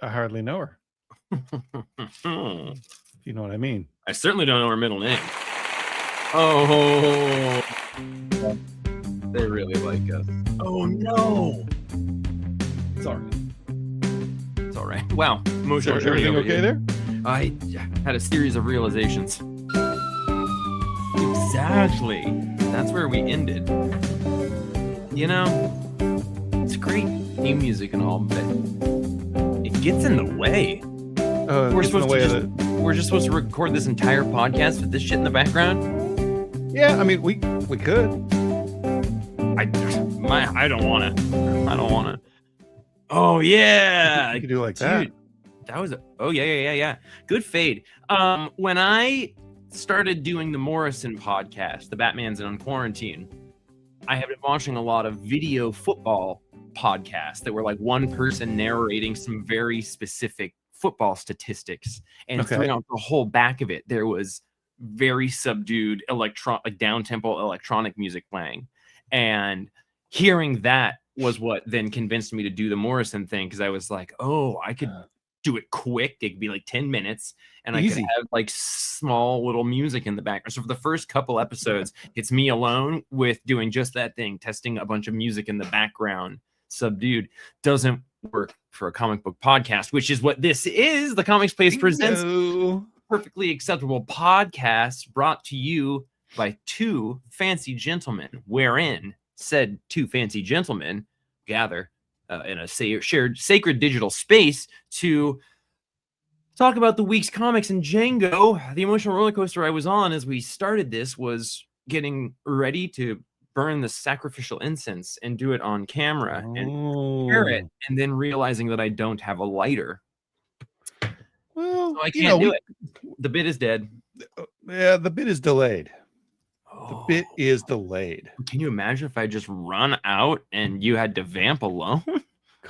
hardly know her. I If you know what I mean. certainly don't know her middle name. Oh, they really like us. Oh no! Sorry. It's all right. Wow, emotional Is journey everything over okay here. there? I had a series of realizations. Exactly. That's where we ended. You know, it's great new music and all, but it gets in the way. We're It's in the way of the. We're just supposed to record this entire podcast with this shit in the background. Yeah, I mean we could. I don't wanna. I don't wanna. Oh yeah, You could do like dude. That was yeah. Good fade. When I started doing the Morrison podcast, the Batman's in Quarantine, I have been watching a lot of video football podcasts that were like one person narrating some very specific football statistics, and throughout the whole back of it, there was very subdued down tempo electronic music playing, and hearing that was what then convinced me to do the Morrison thing, because I was like, oh, I could do it quick. It could be like 10 minutes, and Easy. I could have like small little music in the background. So for the first couple episodes, it's me alone with doing just that thing, testing a bunch of music in the background, subdued. Doesn't work for a comic book podcast, which is what this is. The Comics Place presents Perfectly Acceptable Podcast, brought to you by two fancy gentlemen, wherein said two fancy gentlemen gather in a shared sacred digital space to talk about the week's comics. And Django, the emotional roller coaster I was on as we started this was getting ready to burn the sacrificial incense and do it on camera and share it, and then realizing that I don't have a lighter. Well, so I can't do it. The bit is dead. Yeah, the bit is delayed. The bit is delayed. Can you imagine if I just run out and you had to vamp alone?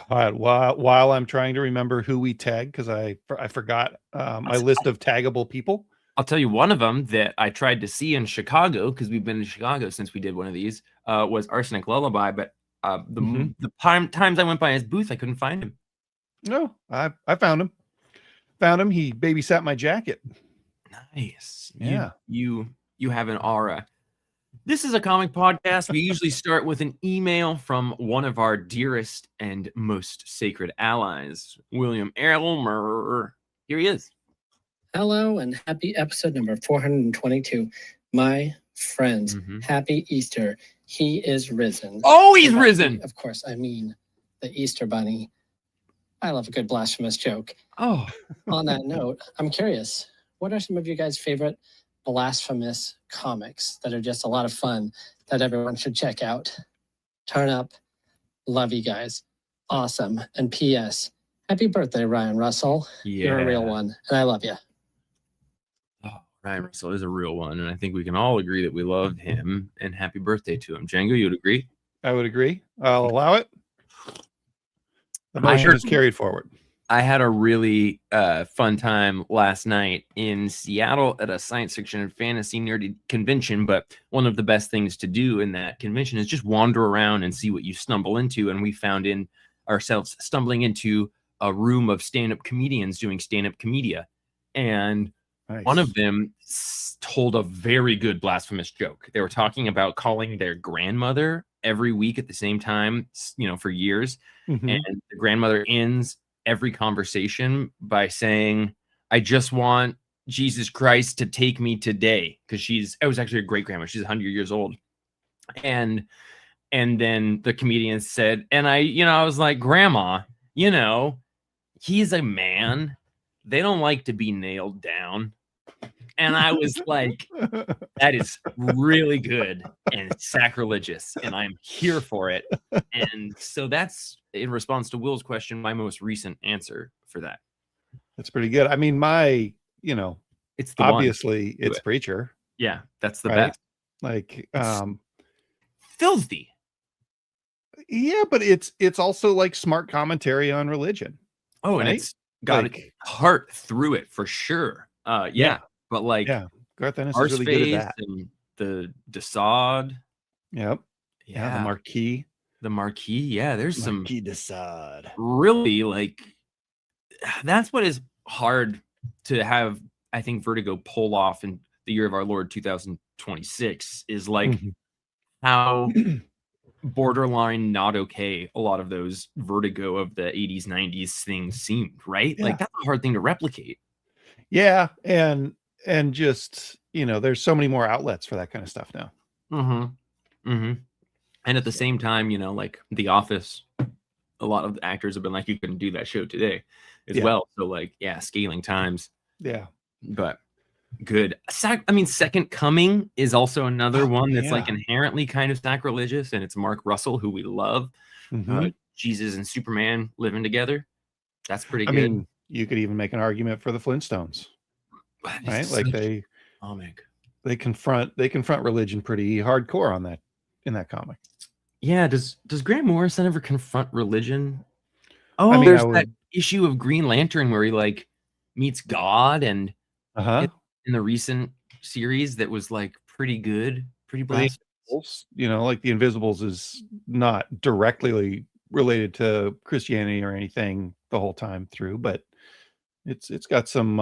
God, while I'm trying to remember who we tagged, because I forgot my list of taggable people. I'll tell you one of them that I tried to see in Chicago, because we've been in Chicago since we did one of these, was Arsenic Lullaby, but the times I went by his booth, I couldn't find him. No, I found him. Found him. He babysat my jacket. Nice. Yeah. You have an aura. This is a comic podcast. We usually start with an email from one of our dearest and most sacred allies, William Elmer. Here he is. Hello and happy episode number 422. My friends, happy Easter. He is risen. Oh, he's risen. Of course, I mean the Easter Bunny. I love a good blasphemous joke. Oh. On that note, I'm curious, what are some of your guys' favorite blasphemous comics that are just a lot of fun that everyone should check out? Turn up. Love you guys. Awesome. And P.S. Happy birthday, Ryan Russell. Yeah. You're a real one, and I love you. Oh, Ryan Russell is a real one, and I think we can all agree that we love him, and happy birthday to him. Django, you would agree? I would agree. I'll allow it. The motion is carried forward. I had a really fun time last night in Seattle at a science fiction and fantasy nerdy convention, but one of the best things to do in that convention is just wander around and see what you stumble into, and we found ourselves stumbling into a room of stand-up comedians doing stand-up comedia, and one of them told a very good blasphemous joke. They were talking about calling their grandmother every week at the same time, for years, and the grandmother ends every conversation by saying, I just want Jesus Christ to take me today, because it was actually a great grandma. She's 100 years old. And then the comedian said, and I was like, Grandma, he's a man. They don't like to be nailed down. And I was like, that is really good and sacrilegious, and I'm here for it. And so that's, in response to Will's question, my most recent answer for that. That's pretty good. I mean, it's obviously it's Preacher. Yeah, that's the best. Like, filthy. Yeah, but it's also like smart commentary on religion. Oh, and it's got a heart through it for sure. Yeah. But Garth Ennis is really good at that. And the Desaad. Yep. Yeah. The Marquis. The Marquis. Yeah. There's some Marquis Desaad. Really that's what is hard to have, I think, Vertigo pull off in the year of our Lord 2026 is like Mhm. how borderline not okay a lot of those Vertigo of the 80s 90s things seemed, right? Yeah. Like that's a hard thing to replicate. Yeah, and just, there's so many more outlets for that kind of stuff now. And at the same time, like The Office, a lot of the actors have been like, you couldn't do that show today as Yeah. well. So like, yeah, scaling times, Yeah. but good. Second Coming is also another one that's like yeah. inherently kind of sacrilegious, and it's Mark Russell, who we love. Mhm. Jesus and Superman living together. That's pretty I good. mean, you could even make an argument for the Flintstones, This right? is Like such comic. they confront religion pretty hardcore in that comic. Yeah, does Grant Morrison ever confront religion? I mean, There's I that would. issue of Green Lantern where he like meets God, and Uh-huh. in the recent series that was like pretty good, pretty Well, the blast. Invisibles, like the Invisibles is not directly related to Christianity or anything the whole time through, but it's got some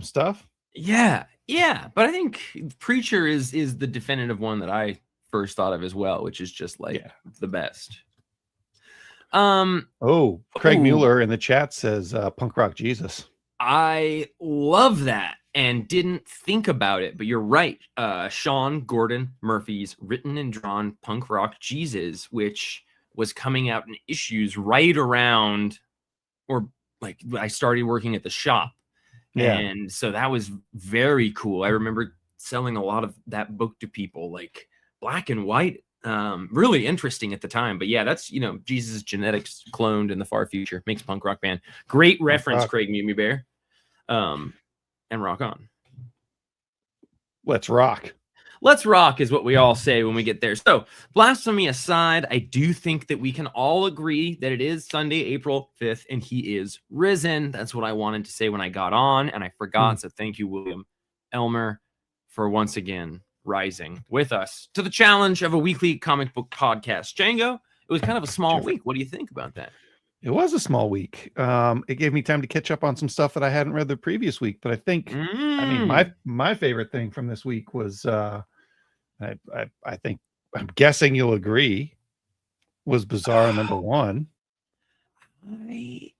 stuff. Yeah, but I think Preacher is the definitive one that I first thought of as well, which is just like the best. Oh, Craig Mueller in the chat says Punk Rock Jesus. I love that and didn't think about it, but you're right. Sean Gordon Murphy's written and drawn Punk Rock Jesus, which was coming out in issues right around, or like I started working at the shop. Yeah. And so that was very cool. I remember selling a lot of that book to people, like black and white. Really interesting at the time. But yeah, that's, Jesus' genetics cloned in the far future. Makes punk rock band. Great reference, rock. Craig Mumi Bear. And rock on. Let's rock. Let's rock is what we all say when we get there. So, blasphemy aside, I do think that we can all agree that it is Sunday, April 5th, and he is risen. That's what I wanted to say when I got on, and I forgot. So, thank you, William Elmer, for once again rising with us to the challenge of a weekly comic book podcast. Django, it was kind of a small week. What do you think about that? It was a small week. It gave me time to catch up on some stuff that I hadn't read the previous week. But I think, I mean, my favorite thing from this week was, I think, I'm guessing you'll agree, was Bizarro #1.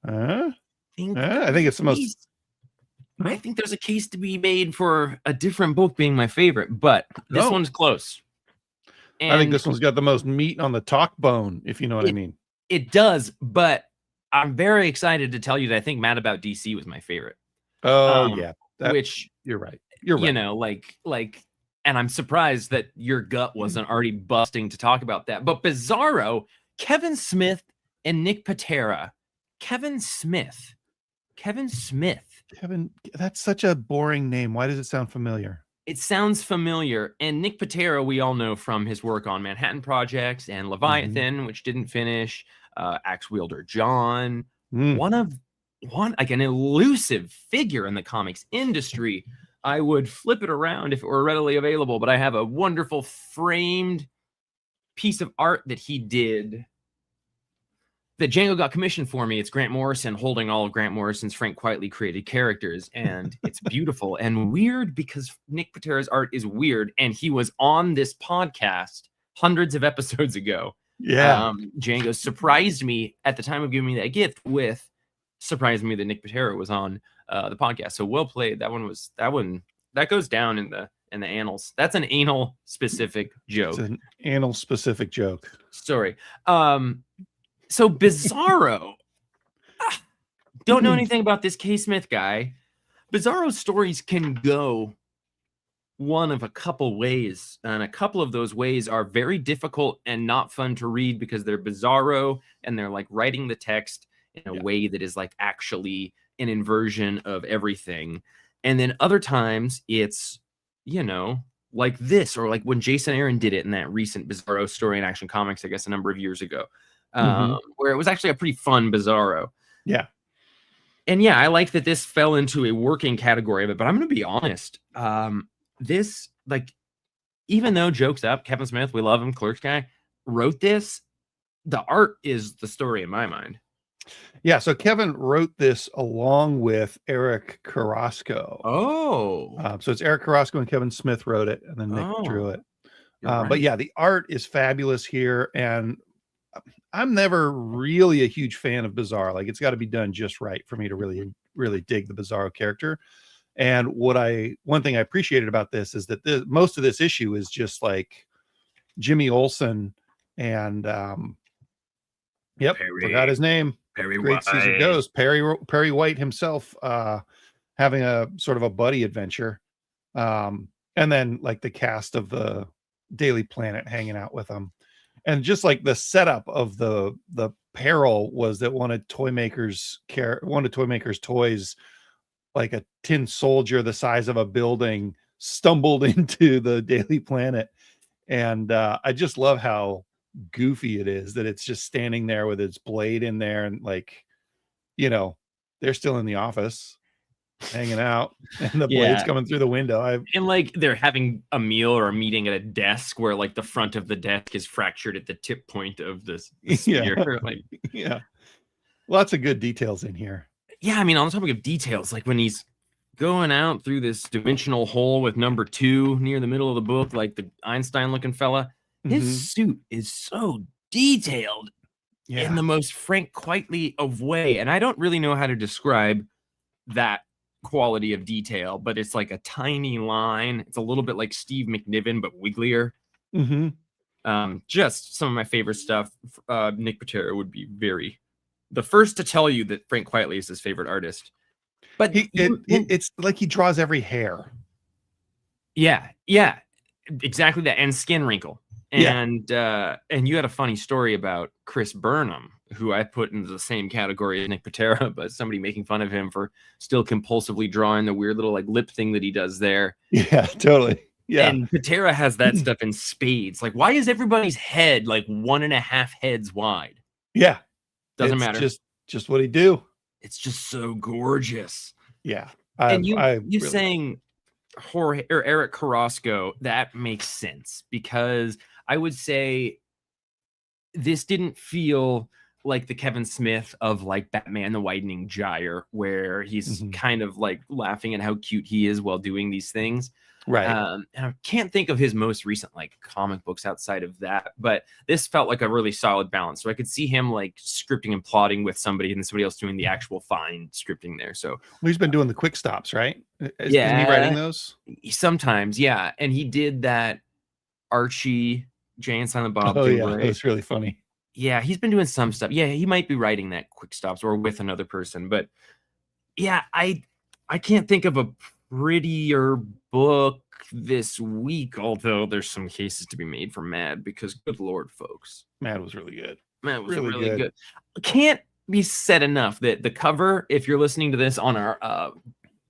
I think it's the most. I think there's a case to be made for a different book being my favorite, but this one's close. And I think this one's got the most meat on the talk bone, if you know what I mean. It does, but I'm very excited to tell you that I think Mad About DC was my favorite. Oh, yeah. Which you're right. You're right. Like, and I'm surprised that your gut wasn't already busting to talk about that. But Bizarro, Kevin Smith and Nick Patera. Kevin, that's such a boring name. Why does it sound familiar? It sounds familiar. And Nick Patera, we all know from his work on Manhattan Projects and Leviathan, which didn't finish. Axe Wielder John, one like an elusive figure in the comics industry. I would flip it around if it were readily available, but I have a wonderful framed piece of art that he did that Django got commissioned for me. It's Grant Morrison holding all of Grant Morrison's Frank Quietly created characters, and it's beautiful and weird because Nick Patera's art is weird, and he was on this podcast hundreds of episodes ago. Yeah. Django surprised me at the time of giving me that gift with surprised me that Nick Patera was on the podcast. So well played. That goes down in the annals. That's an anal specific joke. It's an anal specific joke. Sorry. So Bizarro. Don't know anything about this K. Smith guy. Bizarro stories can go one of a couple ways, and a couple of those ways are very difficult and not fun to read because they're Bizarro and they're like writing the text in a way that is like actually an inversion of everything. And then other times it's, like this, or like when Jason Aaron did it in that recent Bizarro story in Action Comics, I guess a number of years ago, where it was actually a pretty fun Bizarro. Yeah. And yeah, I like that this fell into a working category of it, but I'm going to be honest. This, like, even though joke's up, Kevin Smith, we love him, Clerks guy, wrote this, the art is the story in my mind. Yeah, so Kevin wrote this along with Eric Carrasco. Oh, So it's Eric Carrasco and Kevin Smith wrote it, and then Nick drew oh, it. you're But right. yeah, the art is fabulous here, and I'm never really a huge fan of Bizarro. Like, it's got to be done just right for me to really, really dig the Bizarro character. And one thing I appreciated about this is that most of this issue is just like Jimmy Olsen and yep, forgot his name. Perry Great Caesar White. Ghost, Perry White himself, having a sort of a buddy adventure, and then like the cast of the Daily Planet hanging out with them, and just like the setup of the peril was that one of Toymaker's toys, like a tin soldier the size of a building, stumbled into the Daily Planet, and I just love how goofy it is that it's just standing there with its blade in there, and like, they're still in the office hanging out, and the blade's Yeah. coming through the window. And like they're having a meal or a meeting at a desk where like the front of the desk is fractured at the tip point of the spear. Yeah. Like, Yeah, lots of good details in here. yeah, I mean, on the topic of details, like when he's going out through this dimensional hole with number 2 near the middle of the book, like the Einstein looking fella, his suit is so detailed in the most Frank Quitely of way. And I don't really know how to describe that quality of detail, but it's like a tiny line. It's a little bit like Steve McNiven, but wigglier. Just some of my favorite stuff. Nick Patera would be the first to tell you that Frank Quitely is his favorite artist. But it's like he draws every hair. Yeah, exactly that, and skin wrinkle. And you had a funny story about Chris Burnham, who I put into the same category as Nick Patera, but somebody making fun of him for still compulsively drawing the weird little like lip thing that he does there. Yeah, totally. Yeah. And Patera has that stuff in spades. Like, why is everybody's head like 1.5 heads wide? Yeah. Doesn't matter. Just what he do. It's just so gorgeous. Yeah. And you really saying Jorge or Eric Carrasco, that makes sense, because I would say this didn't feel like the Kevin Smith of like Batman the Widening Gyre, where he's kind of like laughing at how cute he is while doing these things. Right. And I can't think of his most recent like comic books outside of that, but this felt like a really solid balance. So I could see him like scripting and plotting with somebody and somebody else doing the actual fine scripting there. So he's been doing the quick stops, right? Isn't he writing those? Sometimes, yeah. And he did that Archie, Jay and Silent Bob. Oh yeah, it's really funny. Yeah, he's been doing some stuff. Yeah, he might be writing that quick stops or with another person. But yeah, I can't think of a prettier book this week, although there's some cases to be made for Mad, because good Lord, folks. Mad was really good. Mad was really good. Can't be said enough that the cover, if you're listening to this on our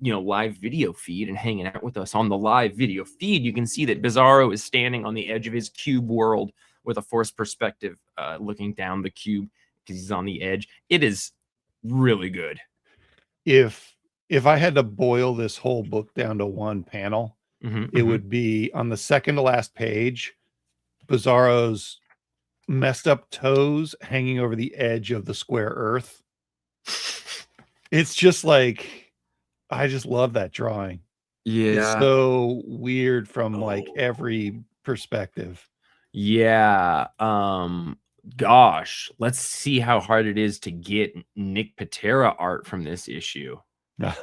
live video feed and hanging out with us on the live video feed, you can see that Bizarro is standing on the edge of his cube world with a forced perspective, looking down the cube because he's on the edge. It is really good. If I had to boil this whole book down to one panel, it would be on the second to last page, Bizarro's messed up toes hanging over the edge of the square earth. It's just like, I just love that drawing. Yeah. It's so weird from like every perspective. Yeah. Gosh, let's see how hard it is to get Nick Patera art from this issue.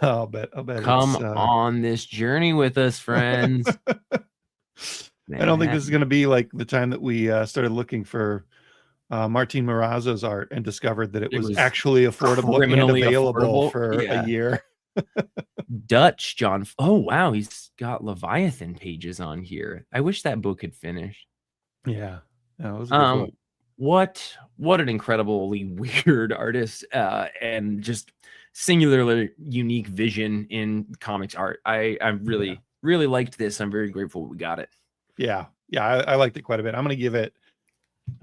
I'll bet. Come on this journey with us, friends. I don't think this is going to be like the time that we started looking for Martin Morazzo's art and discovered that it was actually affordable and available for a year. Dutch John. Oh, wow. He's got Leviathan pages on here. I wish that book had finished. Yeah. That was a good book. What an incredibly weird artist, and just singularly unique vision in comics art. I really liked this. I'm very grateful we got it. Yeah. I liked it quite a bit. I'm gonna give it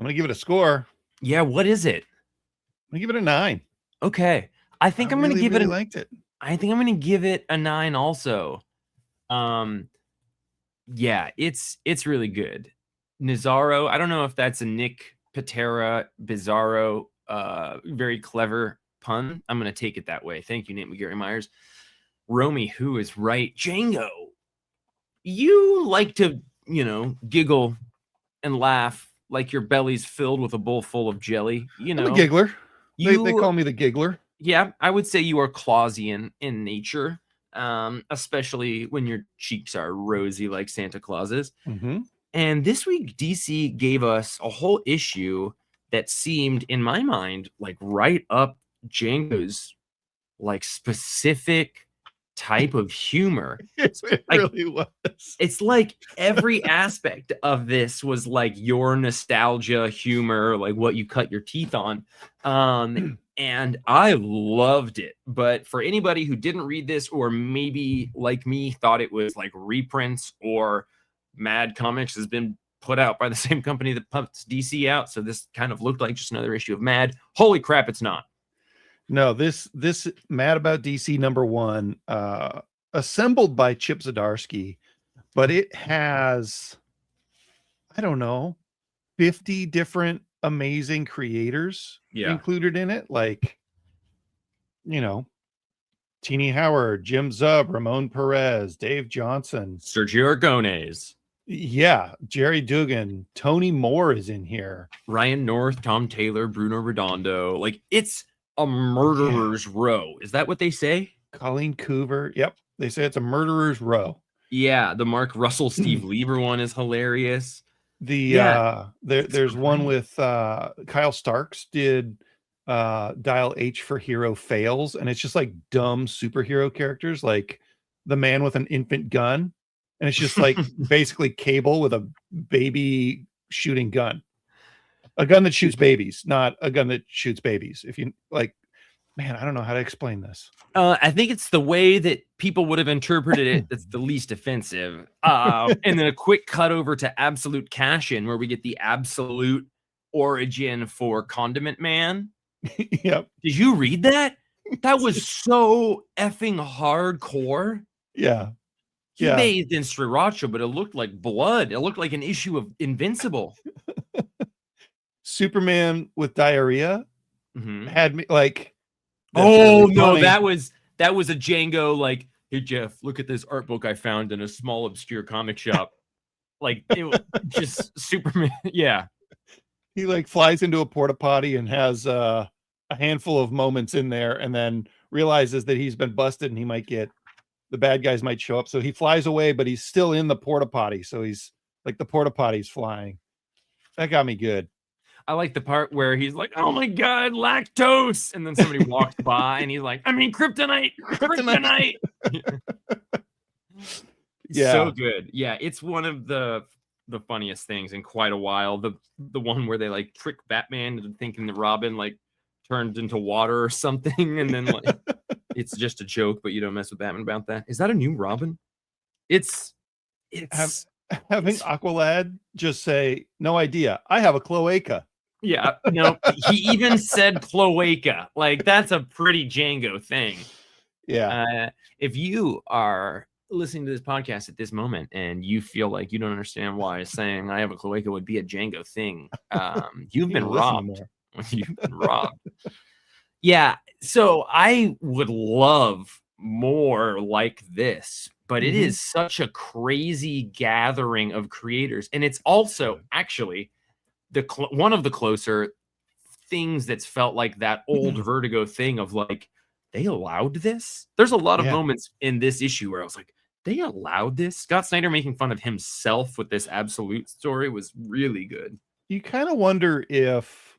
a score. Yeah, what is it? I'm gonna give it a 9. Okay. I think I'm gonna give it liked it. I think I'm gonna give it a 9 also. Yeah, it's really good. Nizzaro, I don't know if that's a Nick Patera Bizarro very clever pun. I'm going to take it that way. Thank you, Nate McGarry Myers. Romy, who is right? Django, you like to, giggle and laugh like your belly's filled with a bowl full of jelly. I'm a giggler. They call me the giggler. Yeah, I would say you are Clausian in nature, especially when your cheeks are rosy like Santa Claus's. Mm-hmm. And this week, DC gave us a whole issue that seemed, in my mind, like right up Django's like specific type of humor. It really was. It's like every aspect of this was like your nostalgia humor, like what you cut your teeth on. And I loved it. But for anybody who didn't read this, or maybe like me thought it was like reprints, or Mad Comics has been put out by the same company that puts DC out, so this kind of looked like just another issue of Mad. Holy crap, it's not. No, this Mad About DC #1, assembled by Chip Zdarsky, but it has, I don't know, 50 different amazing creators included in it. Like, Tini Howard, Jim Zub, Ramon Perez, Dave Johnson, Sergio Aragonés. Yeah, Jerry Dugan, Tony Moore is in here. Ryan North, Tom Taylor, Bruno Redondo. Like, it's a murderer's row. Is that what they say? Colleen Coover. Yep. They say it's a murderer's row. Yeah. The Mark Russell, Steve Lieber one is hilarious. There's one with Kyle Starks did Dial H for Hero Fails, and it's just like dumb superhero characters, like the man with an infant gun. And it's just like basically Cable with a baby shooting gun. A gun that shoots babies, not a gun that shoots babies. If you like, man, I don't know how to explain this. I think it's the way that people would have interpreted it that's the least offensive. And then a quick cut over to Absolute Cash-In, where we get the absolute origin for Condiment Man. Yep. Did you read that? That was so effing hardcore. Yeah. He bathed in sriracha, but it looked like blood. It looked like an issue of Invincible. Superman with diarrhea had me like. Oh really no, that was a Django. Like, hey Jeff, look at this art book I found in a small obscure comic shop. Like, it just Superman. Yeah, he like flies into a porta potty and has a handful of moments in there, and then realizes that he's been busted and he might get. The bad guys might show up, so he flies away, but he's still in the porta potty. So he's like the porta potty's flying. That got me good. I like the part where he's like, "Oh my god, lactose!" And then somebody walks by, and he's like, "I mean, kryptonite." Yeah, so good. Yeah, it's one of the funniest things in quite a while. The one where they like trick Batman into thinking that Robin like turned into water or something, and then like. It's just a joke, but you don't mess with Batman about that. Is that a new Robin? It's having Aqualad just say, "No idea. I have a cloaca." Yeah, no, he even said cloaca. Like, that's a pretty Django thing. Yeah. If you are listening to this podcast at this moment and you feel like you don't understand why saying "I have a cloaca" would be a Django thing, you've been robbed. You've been robbed. Yeah, so I would love more like this, but it is such a crazy gathering of creators. And it's also actually one of the closer things that's felt like that old Vertigo thing of like, they allowed this? There's a lot of moments in this issue where I was like, they allowed this? Scott Snyder making fun of himself with this Absolute story was really good. You kind of wonder if,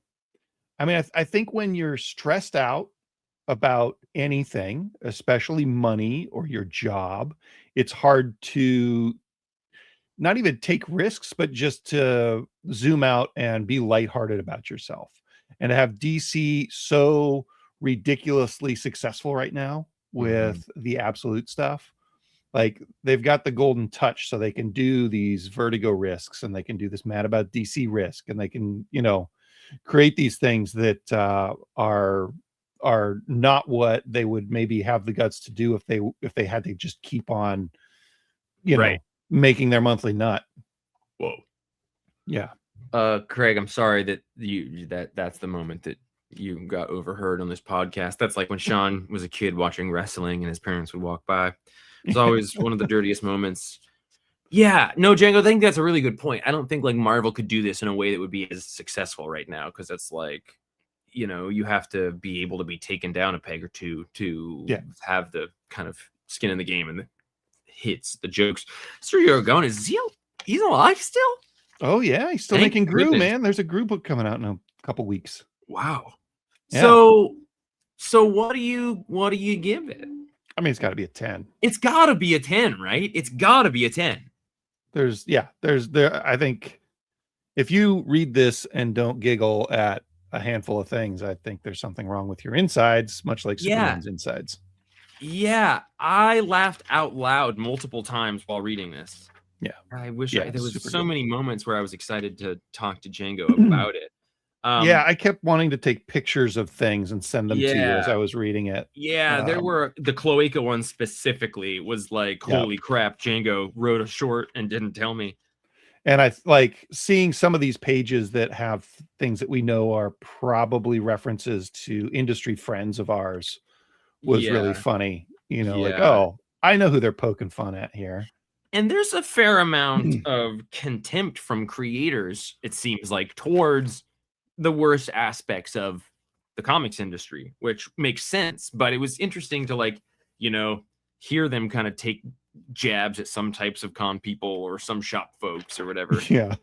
I mean, I think when you're stressed out about anything, especially money or your job, it's hard to not even take risks, but just to zoom out and be lighthearted about yourself. And to have DC so ridiculously successful right now with the Absolute stuff, like they've got the golden touch, so they can do these Vertigo risks, and they can do this Mad About DC risk, and they can, create these things that are not what they would maybe have the guts to do if they had to just keep on, making their monthly nut. Whoa. Yeah. Craig, I'm sorry that that's the moment that you got overheard on this podcast. That's like when Sean was a kid watching wrestling and his parents would walk by. It's always one of the dirtiest moments. Yeah, no, Django, I think that's a really good point. I don't think like Marvel could do this in a way that would be as successful right now, because it's like, you know, you have to be able to be taken down a peg or two to have the kind of skin in the game and the hits, the jokes. Sergio Aragonés, he's alive still? Oh yeah, he's still making Gru, man. There's a Gru book coming out in a couple weeks. Wow. Yeah. So what do you give it? I mean, it's got to be a 10. It's got to be a 10, right? It's got to be a 10. I think if you read this and don't giggle at a handful of things, I think there's something wrong with your insides, much like Superman's insides. Yeah, I laughed out loud multiple times while reading this. Yeah, I wish there was so good. many moments where I was excited to talk to Django about it. I kept wanting to take pictures of things and send them to you as I was reading it. Yeah, there were the Cloaca one specifically was like, holy crap, Django wrote a short and didn't tell me. And I like seeing some of these pages that have things that we know are probably references to industry friends of ours was really funny. You know, like, oh, I know who they're poking fun at here. And there's a fair amount of contempt from creators, it seems like, towards the worst aspects of the comics industry, which makes sense. But it was interesting to, like, you know, hear them kind of take jabs at some types of con people or some shop folks or whatever. Yeah.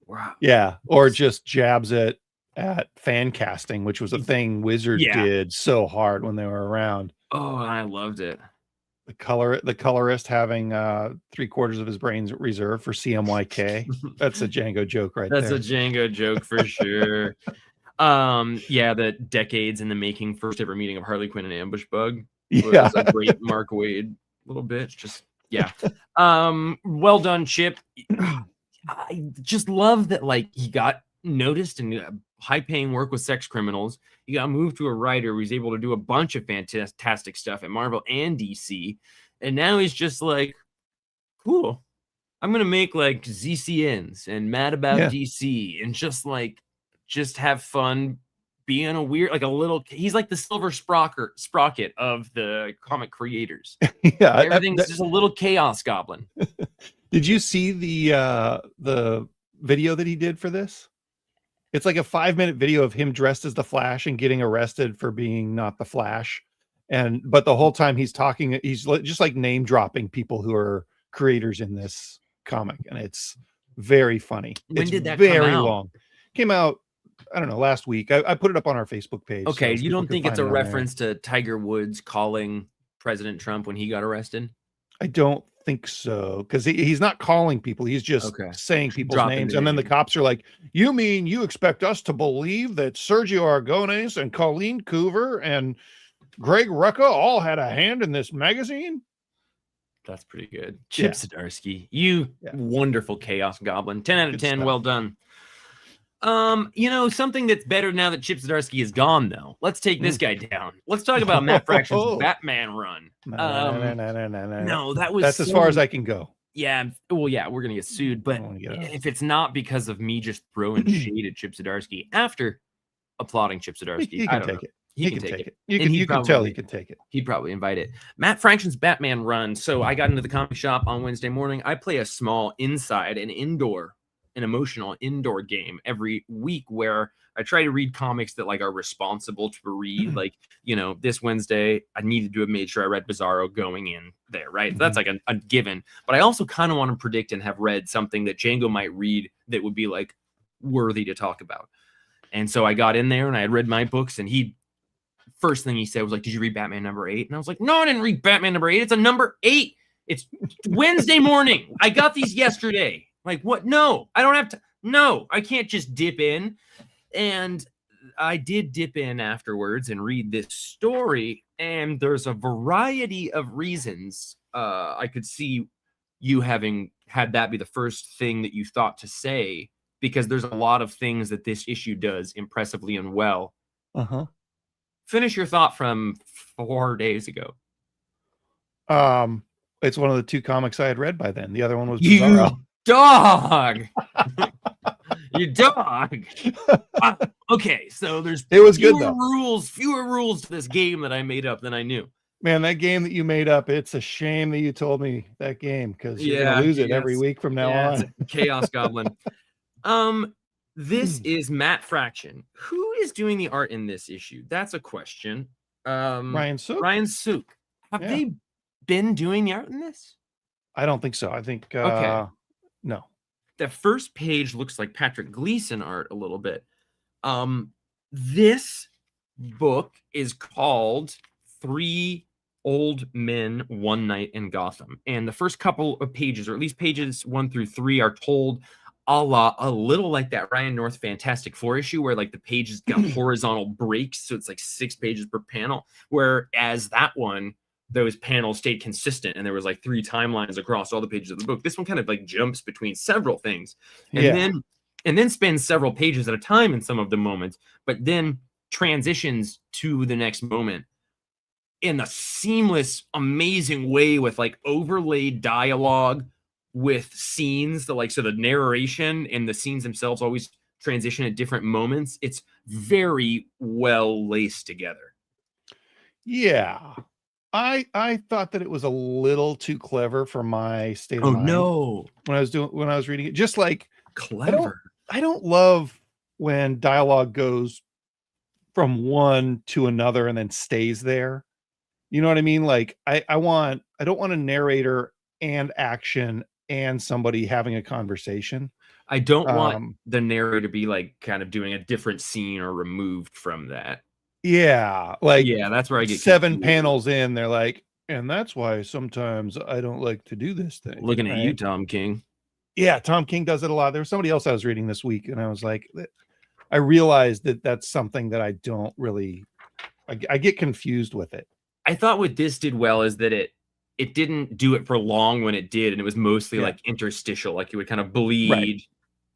Wow. Yeah. Or just jabs at fan casting, which was a thing Wizard did so hard when they were around. Oh, I loved it. The colorist having 3/4 of his brains reserved for CMYK. That's a Django joke right there. That's a Django joke for sure. The decades in the making first ever meeting of Harley Quinn and Ambush Bug was a great Mark Waid little bit. Just well done, Chip. I just love that, like, he got noticed and high-paying work with sex criminals. He got moved to a writer who was able to do a bunch of fantastic stuff at Marvel and DC. And now he's just like, cool, I'm going to make like ZCNs and Mad About DC and just have fun being a weird, like a little, he's like the silver sprocket of the comic creators. Everything's just a little chaos goblin. Did you see the video that he did for this? It's like a 5-minute video of him dressed as the Flash and getting arrested for being not the Flash. But the whole time he's talking, he's just like name dropping people who are creators in this comic. And it's very funny. When did that very come out? long. Came out, I don't know, last week. I put it up on our Facebook page. Okay. So you don't think it's a reference to Tiger Woods calling President Trump when he got arrested? I don't think so, because he's not calling people, he's just saying people's names, and then the cops are like, you mean you expect us to believe that Sergio Aragonés and Colleen Coover and Greg Rucka all had a hand in this magazine? That's pretty good. Chip Zdarsky, you wonderful chaos goblin. 10 out of 10. Well done. You know, something that's better now that Chip Zdarsky is gone, though. Let's take this guy down. Let's talk about Matt Fraction's Batman run. No, that's as far as I can go. Yeah, well, yeah, we're gonna get sued, but if it's not because of me just throwing shade at Chip Zdarsky after applauding Chip Zdarsky, he can take it. He can take it. You can tell he can take it. He'd probably invite it. Matt Fraction's Batman run. So I got into the comic shop on Wednesday morning. I play a small an emotional indoor game every week where I try to read comics that like are responsible to read. Like, you know, this Wednesday I needed to have made sure I read Bizarro going in there, right? So that's like a given. But I also kind of want to predict and have read something that Django might read that would be like worthy to talk about. And so I got in there and I had read my books, and first thing he said was like, did you read Batman number 8? And I was like, no, I didn't read Batman number 8. It's a number 8. It's Wednesday morning. I got these yesterday. Like, what? No, I don't have to. No, I can't just dip in. And I did dip in afterwards and read this story. And there's a variety of reasons I could see you having had that be the first thing that you thought to say, because there's a lot of things that this issue does impressively and well. Finish your thought from 4 days ago. It's one of the 2 comics I had read by then. The other one was Bizarro. Dog. You dog. Okay, so there's It was good though. fewer rules to this game that I made up than I knew. Man, that game that you made up, it's a shame that you told me that game because you're gonna lose it every week from now on. Chaos Goblin. This is Matt Fraction. Who is doing the art in this issue? That's a question. Ryan Sook. Ryan Sook. Have they been doing the art in this? I don't think so. I think no. The first page looks like Patrick Gleason art a little bit. This book is called 3 Old Men, One Night in Gotham. And the first couple of pages, or at least pages 1 through 3, are told a little like that Ryan North Fantastic Four issue where like the pages got horizontal breaks. So it's like 6 pages per panel. Whereas that one, those panels stayed consistent and there was like 3 timelines across all the pages of the book. This one kind of like jumps between several things and then spends several pages at a time in some of the moments, but then transitions to the next moment in a seamless, amazing way with like overlaid dialogue with scenes. So the narration and the scenes themselves always transition at different moments. It's very well laced together. Yeah. I thought that it was a little too clever for my state of mind. No. When I was reading it, just like clever. I don't love when dialogue goes from one to another and then stays there. You know what I mean? Like I don't want a narrator and action and somebody having a conversation. I don't want the narrator to be like kind of doing a different scene or removed from that. Yeah, that's where I get 7 confused. panels in. They're like, and that's why sometimes I don't like to do this thing. Looking at you, Tom King. Yeah, Tom King does it a lot. There was somebody else I was reading this week, and I was like, I realized that that's something that I don't really. I get confused with it. I thought what this did well is that it didn't do it for long when it did, and it was mostly like interstitial, like it would kind of bleed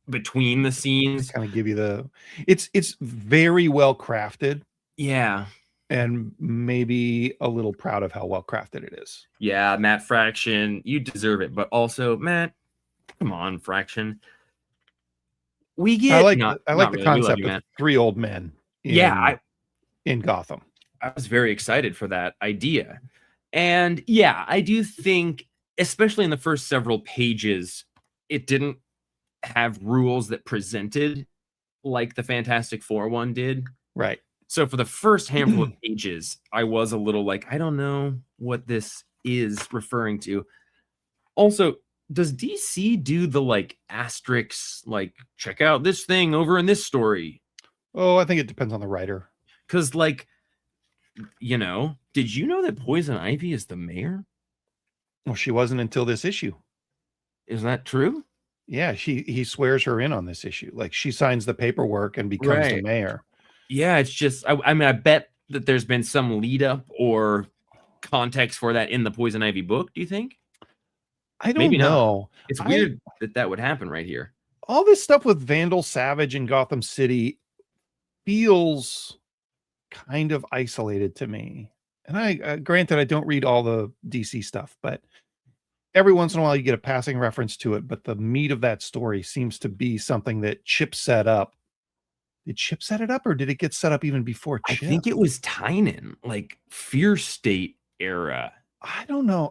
between the scenes, kind of give you it's very well crafted. Yeah. And maybe a little proud of how well crafted it is. Yeah, Matt Fraction, you deserve it. But also, Matt, come on, Fraction. We get I like the concept of 3 old men in Gotham. I was very excited for that idea. And yeah, I do think, especially in the first several pages, it didn't have rules that presented like the Fantastic Four one did. Right. So for the first handful of pages, I was a little like, I don't know what this is referring to. Also, does DC do the like asterisks, like check out this thing over in this story? Oh, I think it depends on the writer. Because like, did you know that Poison Ivy is the mayor? Well, she wasn't until this issue. Is that true? Yeah, he swears her in on this issue. Like she signs the paperwork and becomes the mayor. Yeah, it's just, I mean, I bet that there's been some lead up or context for that in the Poison Ivy book. Do you think? I don't know. It's weird that would happen right here. All this stuff with Vandal Savage in Gotham City feels kind of isolated to me. And I granted, I don't read all the DC stuff, but every once in a while you get a passing reference to it. But the meat of that story seems to be something that Chip set up. Did Chip set it up, or did it get set up even before Chip? I think it was Tynan, like Fear State era. I don't know.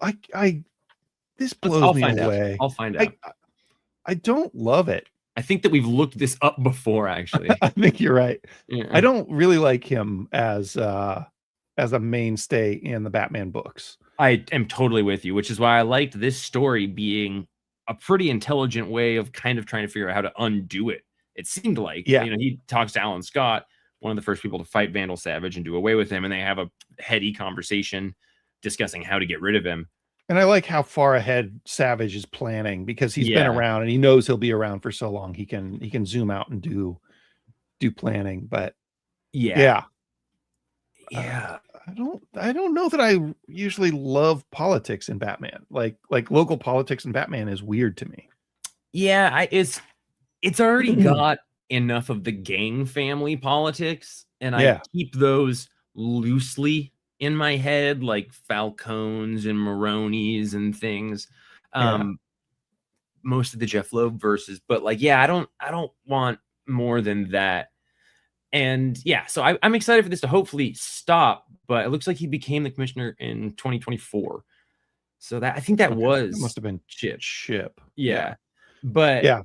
This blows me away. I'll find out. I don't love it. I think that we've looked this up before, actually. I think you're right. Yeah. I don't really like him as a mainstay in the Batman books. I am totally with you, which is why I liked this story being a pretty intelligent way of kind of trying to figure out how to undo it. It seemed like, he talks to Alan Scott, one of the first people to fight Vandal Savage and do away with him, and they have a heady conversation discussing how to get rid of him. And I like how far ahead Savage is planning, because he's been around and he knows he'll be around for so long. He can zoom out and do planning. But I don't know that I usually love politics in Batman. Like local politics in Batman is weird to me. Yeah, it's already got enough of the gang family politics, and I keep those loosely in my head, like Falcones and Maronis and things. most of the Jeff Loeb verses, but like, yeah, I don't want more than that. And yeah, so I'm excited for this to hopefully stop, but it looks like he became the commissioner in 2024. So that I think that must have been Chip. Yeah. Yeah. But yeah,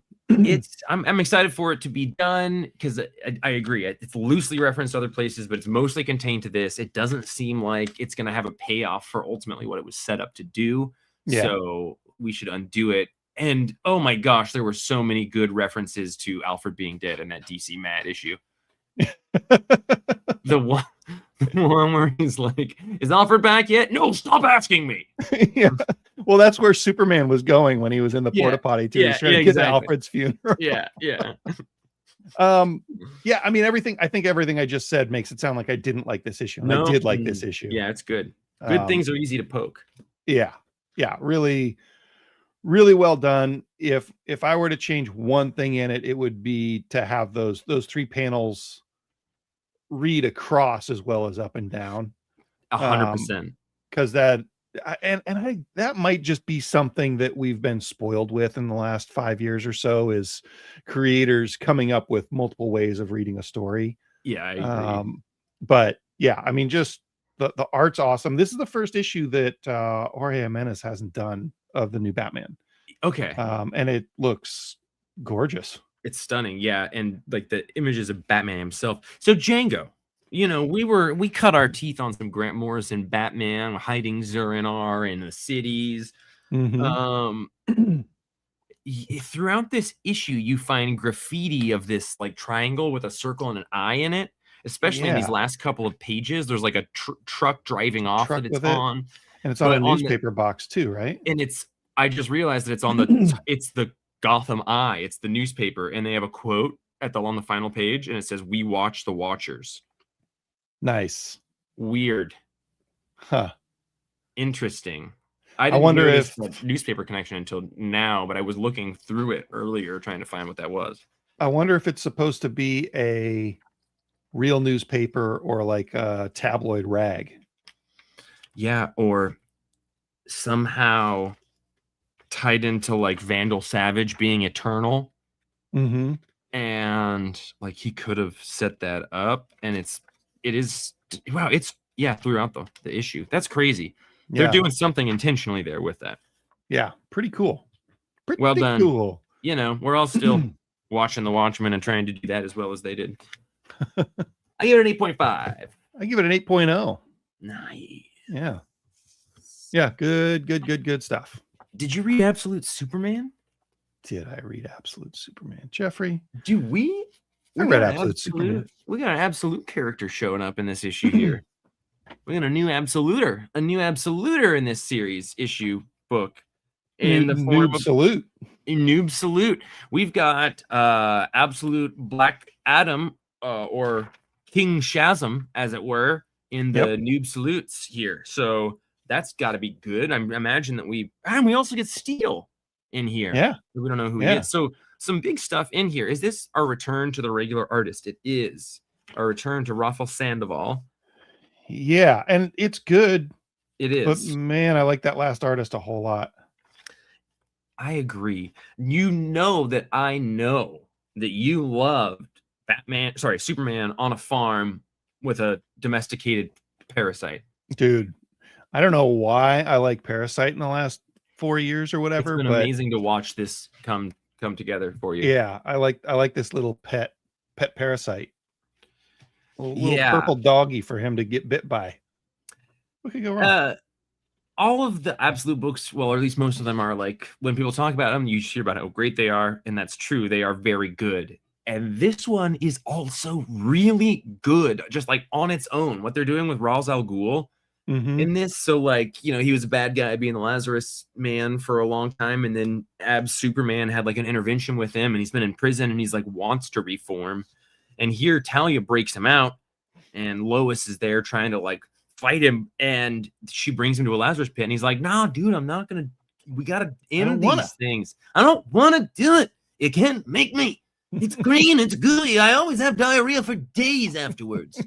I'm excited for it to be done because I agree. It's loosely referenced other places, but it's mostly contained to this. It doesn't seem like it's going to have a payoff for ultimately what it was set up to do. Yeah. So we should undo it. And oh my gosh, there were so many good references to Alfred being dead in that DC Mad issue. The one where he's like, "Is Alfred back yet?" "No, stop asking me." Yeah. Well, that's where Superman was going when he was in the porta potty too. He's trying to get to Alfred's funeral. Yeah. Yeah. I mean, I think everything I just said makes it sound like I didn't like this issue. I did like this issue. Yeah, it's good. Good things are easy to poke. Yeah. Really, really well done. If I were to change one thing in it, it would be to have those 3 panels read across as well as up and down. 100%. Because that that might just be something that we've been spoiled with in the last 5 years or so, is creators coming up with multiple ways of reading a story. Yeah, I agree. But yeah, I mean, just the art's awesome. This is the first issue that Jorge Jimenez hasn't done of the new Batman. Okay. And it looks gorgeous. It's stunning. Yeah. And like the images of Batman himself. So Django, we cut our teeth on some Grant Morrison Batman hiding Zur-En-Arrh in the cities. Mm-hmm. Throughout this issue, you find graffiti of this like triangle with a circle and an eye in it, especially in these last couple of pages. There's like a truck driving off that it's on. And it's on a newspaper box too, right? And I just realized that it's on the, it's the Gotham Eye. It's the newspaper. And they have a quote on the final page, and it says, "We watch the Watchers." Nice. Weird. Huh. Interesting. I wonder if the newspaper connection until now, but I was looking through it earlier trying to find what that was. I wonder if it's supposed to be a real newspaper or like a tabloid rag. Yeah, or somehow tied into like Vandal Savage being eternal. Mm-hmm. And like he could have set that up, and it's throughout the issue. That's crazy. They're doing something intentionally there with that. Yeah, pretty cool. Pretty well done. Cool. We're all still watching The Watchmen and trying to do that as well as they did. I give it an 8.5. I give it an 8.0. Nice. Yeah. Yeah, good stuff. Did you read Absolute Superman? Did I read Absolute Superman? Jeffrey? Do we? I read Absolute Superman. We got an Absolute character showing up in this issue here. We got a new Absoluter in this series issue book. In the form of Noob Salute. We've got Absolute Black Adam, or King Shazam, as it were, in the Noob Salutes here. So that's got to be good. I imagine that we also get Steel in here. Yeah. We don't know who he is. So some big stuff in here. Is this our return to the regular artist? It is our return to Rafael Sandoval. Yeah, and it's good. It is. But man, I like that last artist a whole lot. I agree. You know that I know that you loved Superman on a farm with a domesticated parasite. Dude, I don't know why I like Parasite in the last 4 years or whatever. It's been amazing to watch this come together for you. Yeah, I like this little pet parasite. A little purple doggy for him to get bit by. What could go wrong? All of the Absolute books, well, or at least most of them, are like, when people talk about them, you hear about how great they are, and that's true. They are very good. And this one is also really good, just like on its own. What they're doing with Ra's al Ghul in this. So like, he was a bad guy being the Lazarus Man for a long time, and then Superman had like an intervention with him, and he's been in prison, and he's like wants to reform. And here Talia breaks him out, and Lois is there trying to like fight him, and she brings him to a Lazarus pit, and he's like, "No, dude, I'm not gonna. We gotta end these things. I don't want to do it. You can't make me. It's green. It's gooey. I always have diarrhea for days afterwards."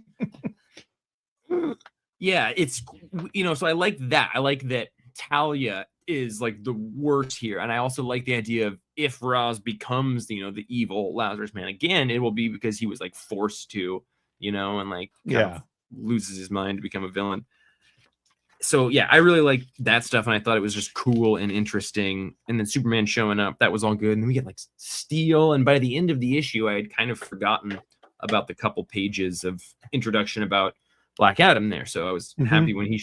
Yeah, it's So I like that. I like that Talia is like the worst here. And I also like the idea of if Roz becomes, the evil Lazarus Man again, it will be because he was like forced to, and like kind of loses his mind to become a villain. So yeah, I really like that stuff, and I thought it was just cool and interesting. And then Superman showing up, that was all good. And then we get like Steel, and by the end of the issue, I had kind of forgotten about the couple pages of introduction about Black Adam there. So I was happy when he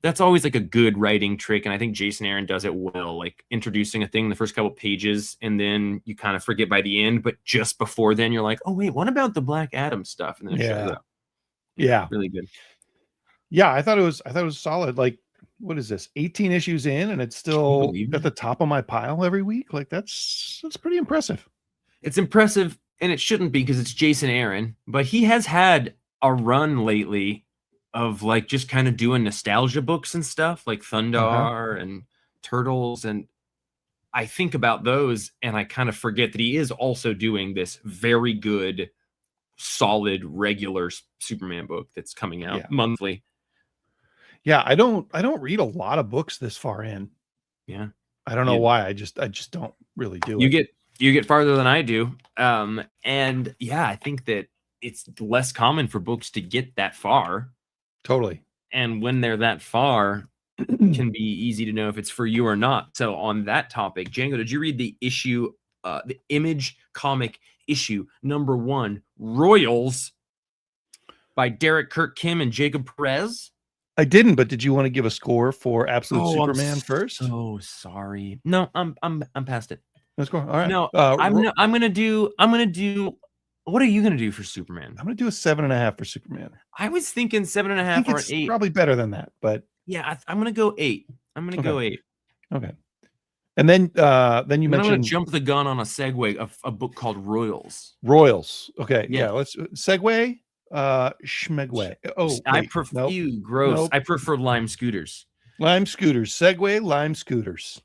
that's always like a good writing trick, and I think Jason Aaron does it well, like introducing a thing in the first couple pages, and then you kind of forget by the end, but just before then you're like, oh wait, what about the Black Adam stuff? And then it shows up. Yeah, really good. Yeah, I thought it was solid. Like, what is this? 18 issues in, and it's still at the top of my pile every week. Like, that's pretty impressive. It's impressive, and it shouldn't be because it's Jason Aaron, but he has had a run lately of like just kind of doing nostalgia books and stuff, like Thundar and Turtles, and I think about those, and I kind of forget that he is also doing this very good, solid, regular Superman book that's coming out monthly. Yeah, I don't read a lot of books this far in. Yeah. I don't know why. I just don't really do it. You get farther than I do. And yeah, I think that it's less common for books to get that far. Totally. And when they're that far, it can be easy to know if it's for you or not. So on that topic, Django, did you read the issue, the Image comic issue #1, Royals by Derek Kirk Kim and Jacob Perez? I didn't, but did you want to give a score for Absolute Superman first? Oh, sorry. No, I'm past it. Let's go. All right. No, I'm gonna do. What are you gonna do for Superman? I'm gonna do a 7.5 for Superman. I was thinking 7.5 or an 8. Probably better than that, but yeah, I'm gonna go 8. I'm gonna go 8. Okay. And then you mentioned, I'm gonna jump the gun on a segue of a book called Royals. Royals. Okay. Yeah. Let's segue. Schmegway. Oh, I prefer gross. Nope. I prefer Lime Scooters. Lime Scooters. Segway. Lime Scooters.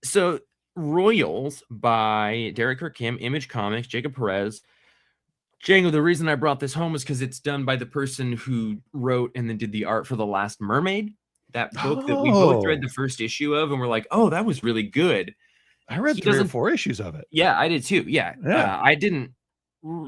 So Royals by Derek Kirk Kim, Image Comics, Jacob Perez. Django, the reason I brought this home is because it's done by the person who wrote and then did the art for The Last Mermaid, that book that we both read the first issue of, and we're like, oh, that was really good. I read 3 or 4 issues of it. Yeah, I did too. Yeah.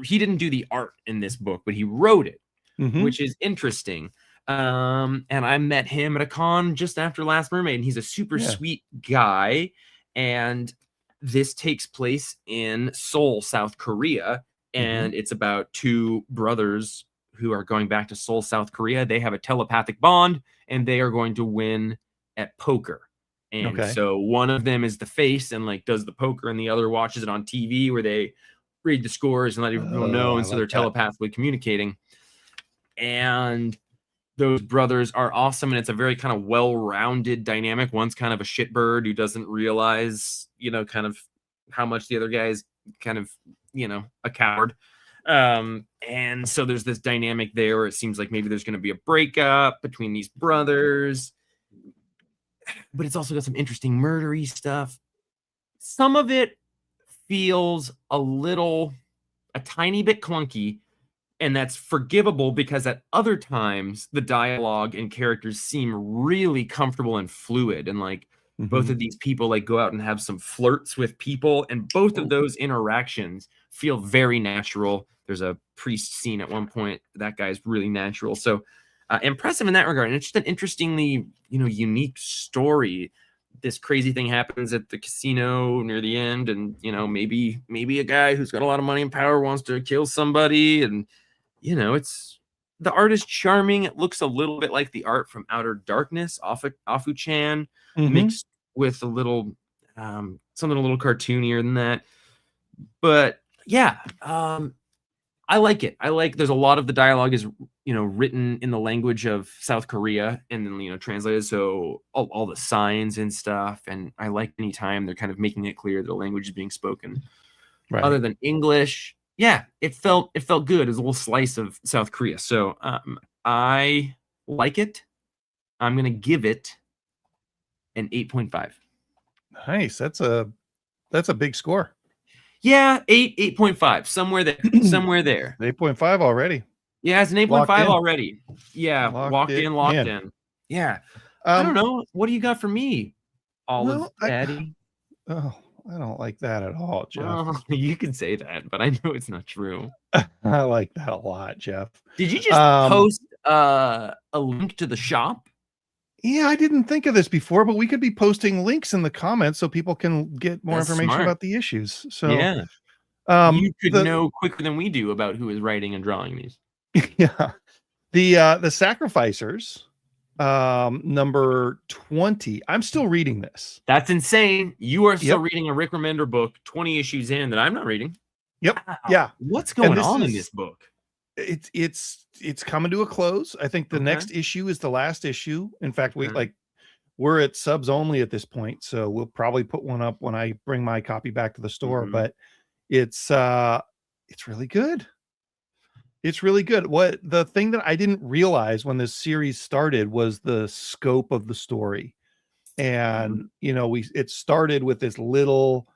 He didn't do the art in this book, but he wrote it, which is interesting. And I met him at a con just after Last Mermaid, and he's a super sweet guy. And this takes place in Seoul, South Korea. And it's about 2 brothers who are going back to Seoul, South Korea. They have a telepathic bond, and they are going to win at poker. And so one of them is the face and like does the poker, and the other watches it on TV where they read the scores and let everyone know. And so they're telepathically communicating. And those brothers are awesome. And it's a very kind of well-rounded dynamic. One's kind of a shitbird who doesn't realize, kind of how much the other guy is kind of, a coward. And so there's this dynamic there where it seems like maybe there's going to be a breakup between these brothers, but it's also got some interesting murdery stuff. Some of it feels a tiny bit clunky, and that's forgivable because at other times the dialogue and characters seem really comfortable and fluid, and like both of these people like go out and have some flirts with people, and both of those interactions feel very natural. There's a priest scene at one point that guy's really natural, so impressive in that regard. And it's just an interestingly unique story. This crazy thing happens at the casino near the end, and maybe a guy who's got a lot of money and power wants to kill somebody, and it's, the art is charming. It looks a little bit like the art from Outer Darkness, Afu-chan, mixed with a little something a little cartoonier than that. But yeah, I like it. There's a lot of the dialogue is written in the language of South Korea and then translated, so all the signs and stuff. And I like any time they're kind of making it clear that the language is being spoken other than English. Yeah, it felt good. It was a little slice of South Korea. So I like it. I'm gonna give it an 8.5. Nice. That's a big score. Yeah, 8.5, somewhere there. 8.5 already. Yeah, it's an 8.5 already. Yeah, locked in. Yeah. I don't know. What do you got for me? Olive Well, Daddy. Oh, I don't like that at all, Jeff. Oh, you can say that, but I know it's not true. I like that a lot, Jeff. Did you just post a link to the shop? Yeah, I didn't think of this before, but we could be posting links in the comments so people can get more That's information smart. about the issues. So Yeah, you could know quicker than we do about who is writing and drawing these. Yeah, the Sacrificers, number 20. I'm still reading this. That's insane. You are still Yep. reading a Rick Remender book 20 issues in that I'm not reading. Yep. Wow. Yeah. What's going this on in is- this book? It's coming to a close. I think the Okay. next issue is the last issue. In fact, Okay. we're at subs only at this point, so we'll probably put one up when I bring my copy back to the store. Mhm. But it's really good. It's really good. What the thing that I didn't realize when this series started was the scope of the story. And it started with this little,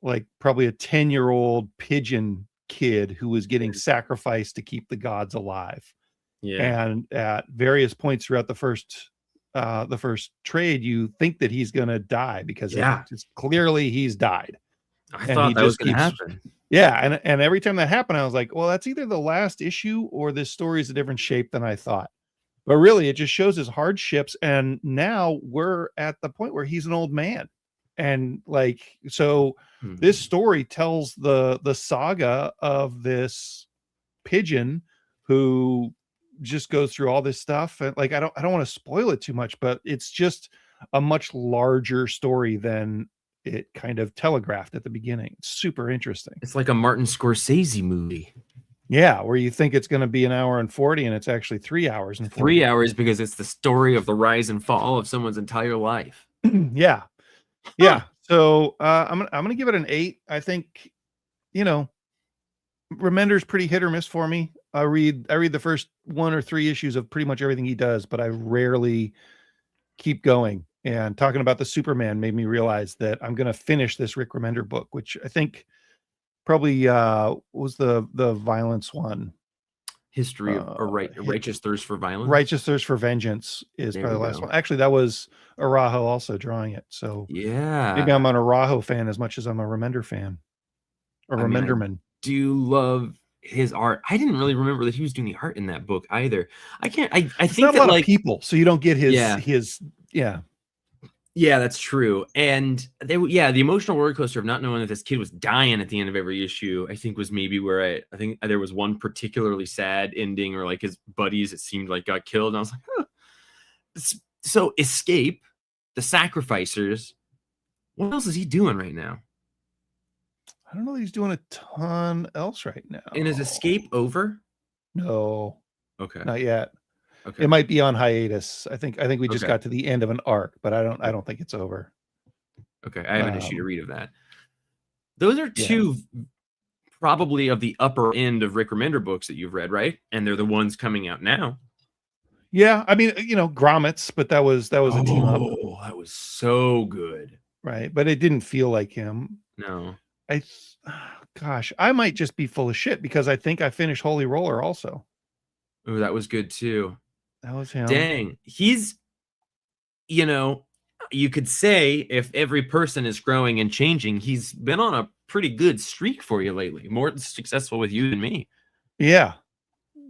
like probably a 10-year-old pigeon kid who was getting sacrificed to keep the gods alive. Yeah. And at various points throughout the first trade, you think that he's going to die because clearly he's died. I thought that was going to happen. Yeah, and every time that happened, I was like, well, that's either the last issue or this story is a different shape than I thought. But really, it just shows his hardships, and now we're at the point where he's an old man, and this story tells the saga of this pigeon who just goes through all this stuff, and I don't want to spoil it too much, but it's just a much larger story than it kind of telegraphed at the beginning. It's super interesting. It's like a Martin Scorsese movie. Yeah, where you think it's going to be an hour and 40 and it's actually 3 hours and 40. 3 hours because it's the story of the rise and fall of someone's entire life. Yeah. So I'm gonna give it an 8. I think, Remender's pretty hit or miss for me. I read the first 1 or 3 issues of pretty much everything he does, but I rarely keep going. And talking about the Superman made me realize that I'm going to finish this Rick Remender book, which I think probably was the violence one. History of Righteous Thirst for Violence. Righteous Thirst for Vengeance is probably the last one. Actually, that was Arajo also drawing it. So yeah, maybe I'm an Arajo fan as much as I'm a Remender fan. Or Remenderman. Do you love his art? I didn't really remember that he was doing the art in that book either. I think not a lot of people, so you don't get his Yeah, that's true. And the emotional roller coaster of not knowing that this kid was dying at the end of every issue, I think was maybe where I think there was one particularly sad ending, or like his buddies, it seemed like got killed. And I was like, huh. So Escape, the Sacrificers, what else is he doing right now? I don't know that he's doing a ton else right now. And is Escape over? No. Okay. Not yet. Okay. It might be on hiatus. I think we just got to the end of an arc, but I don't think it's over. Okay, I have an issue to read of that. Those are two probably of the upper end of Rick Remender books that you've read, right? And they're the ones coming out now. Yeah, I mean, Gromit's, but that was a team up. Oh, that was so good. Right, but it didn't feel like him. No. I might just be full of shit because I think I finished Holy Roller also. Oh, that was good too. That was him. Dang. He's, you could say if every person is growing and changing, he's been on a pretty good streak for you lately. More successful with you than me. Yeah.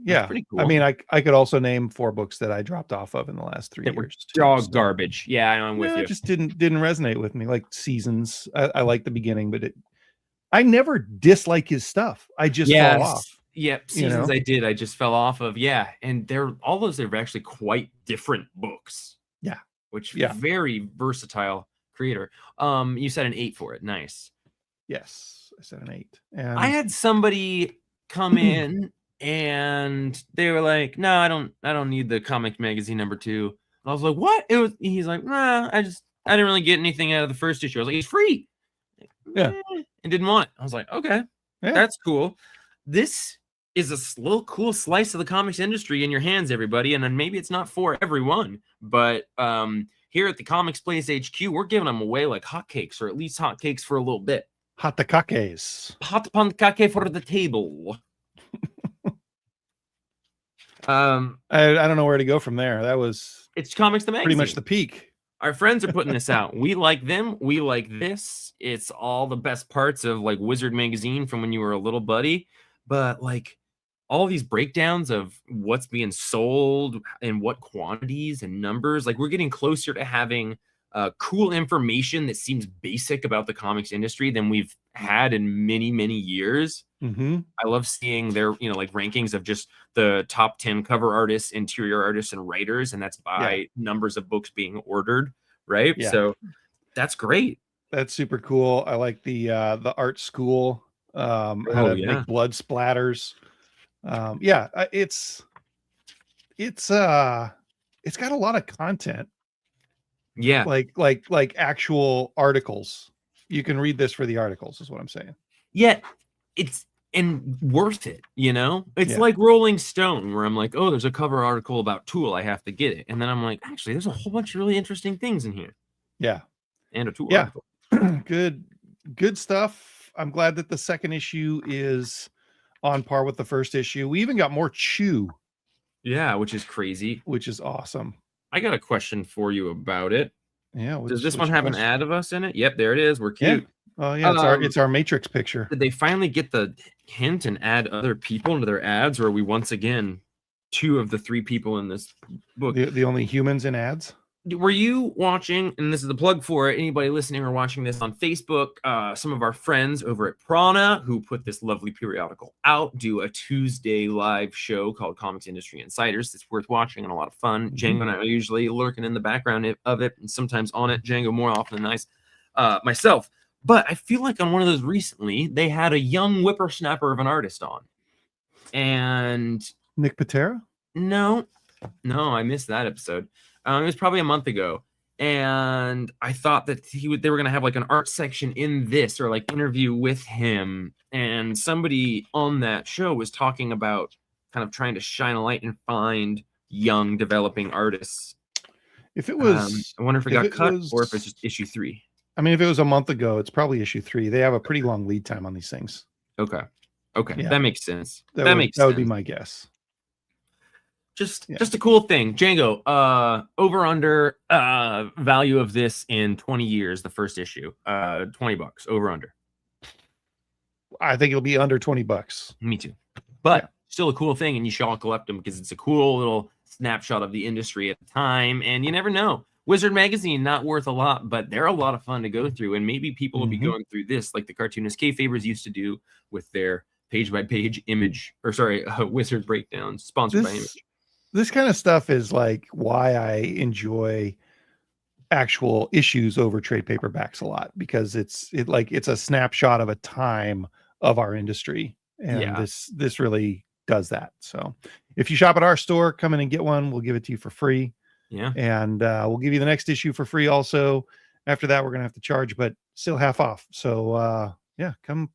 That's pretty cool. I mean, I could also name 4 books that I dropped off of in the last 3 years. Dog garbage. Yeah, I'm with you. It just didn't resonate with me. Like Seasons, I like the beginning, but I never dislike his stuff. I just fall off. Yep, Seasons I did. I just fell off of, and all those are actually quite different books. Yeah. Which very versatile creator. You said an 8 for it. Nice. Yes, I said an 8. And I had somebody come in and they were like, "No, I don't need the comic magazine number 2." And I was like, "What?" He's like, "Nah, I didn't really get anything out of the first issue." I was like, "It's free." Yeah. And didn't want it. I was like, "Okay, that's cool." This is a little cool slice of the comics industry in your hands, everybody. And then maybe it's not for everyone, but here at the Comics Place HQ, we're giving them away like hotcakes, or at least hotcakes for a little bit. Hot pancakes. Hot pancake for the table. I don't know where to go from there. That was it's Comics the Magazine. Pretty much the peak. Our friends are putting this out. We like them. We like this. It's all the best parts of like Wizard magazine from when you were a little buddy. But like all these breakdowns of what's being sold and what quantities and numbers, like we're getting closer to having cool information that seems basic about the comics industry than we've had in many, many years. Mm-hmm. I love seeing their, like rankings of just the top 10 cover artists, interior artists, and writers, and that's by numbers of books being ordered, right? Yeah. So that's great. That's super cool. I like the art school, how to make blood splatters. It's got a lot of content. Yeah. Like actual articles. You can read this for the articles, is what I'm saying. Yeah, it's and worth it, It's like Rolling Stone, where I'm like, oh, there's a cover article about Tool, I have to get it. And then I'm like, actually, there's a whole bunch of really interesting things in here. Yeah. And a Tool article. Good stuff. I'm glad that the second issue is on par with the first issue. We even got more Chew. Yeah, which is crazy. Which is awesome. I got a question for you about it. Yeah. Does this one have an ad of us in it? Yep, there it is. We're cute. Yeah. Oh yeah, it's our Matrix picture. Did they finally get the hint and add other people into their ads, or are we once again 2 of the 3 people in this book? The only humans in ads? Were you watching, and this is the plug for it, anybody listening or watching this on Facebook, some of our friends over at Prana, who put this lovely periodical out, do a Tuesday live show called Comics Industry Insiders. It's worth watching and a lot of fun. Django and I are usually lurking in the background of it, and sometimes on it. Django more often than myself. But I feel like on one of those recently, they had a young whippersnapper of an artist on. And Nick Patera? No, I missed that episode. It was probably a month ago. And I thought that they were going to have like an art section in this, or like interview with him. And somebody on that show was talking about kind of trying to shine a light and find young developing artists. If it was, I wonder if it got cut or if it's just issue 3. I mean, if it was a month ago, it's probably issue 3. They have a pretty long lead time on these things. Okay. Yeah. That makes sense. That would be my guess. Just a cool thing. Django, over under value of this in 20 years, the first issue. $20 over under. I think it'll be under $20. Me too. But still a cool thing, and you should all collect them because it's a cool little snapshot of the industry at the time, and you never know. Wizard magazine, not worth a lot, but they're a lot of fun to go through, and maybe people will be going through this like the cartoonist Kayfabers used to do with their page-by-page Wizard breakdowns sponsored by Image. This kind of stuff is like why I enjoy actual issues over trade paperbacks a lot, because it's a snapshot of a time of our industry, and this really does that. So if you shop at our store, come in and get one. We'll give it to you for free. Yeah. And we'll give you the next issue for free also. After that, we're going to have to charge, but still half off. So come